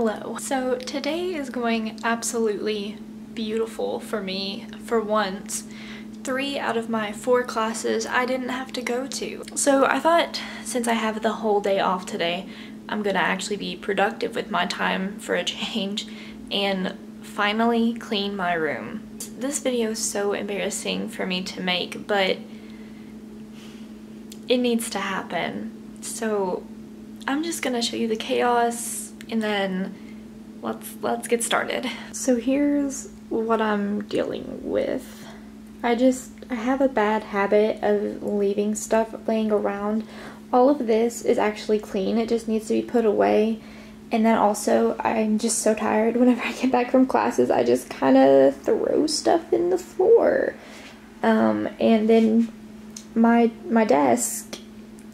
Hello. So today is going absolutely beautiful for me. For once, 3 out of my 4 classes I didn't have to go to. So I thought since I have the whole day off today, I'm gonna actually be productive with my time for a change and finally clean my room. This video is so embarrassing for me to make, but it needs to happen. So I'm just gonna show you the chaos and then let's get started. So here's what I'm dealing with. I have a bad habit of leaving stuff laying around. All of this is actually clean, it just needs to be put away. And then also, I'm just so tired whenever I get back from classes, I just kind of throw stuff in the floor. And then my desk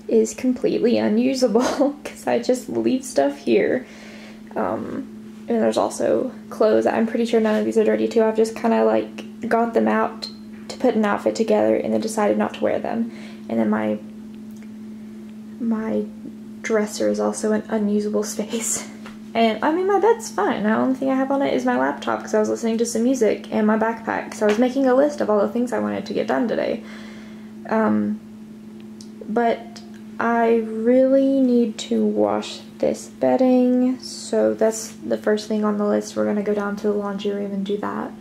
is completely unusable because I just leave stuff here. And there's also clothes. I'm pretty sure none of these are dirty too. I've just kind of like got them out to put an outfit together and then decided not to wear them. And then my dresser is also an unusable space. And I mean, my bed's fine. The only thing I have on it is my laptop because I was listening to some music, and my backpack because I was making a list of all the things I wanted to get done today. But I really need to wash this bedding, so that's the first thing on the list. We're gonna go down to the laundry room and do that.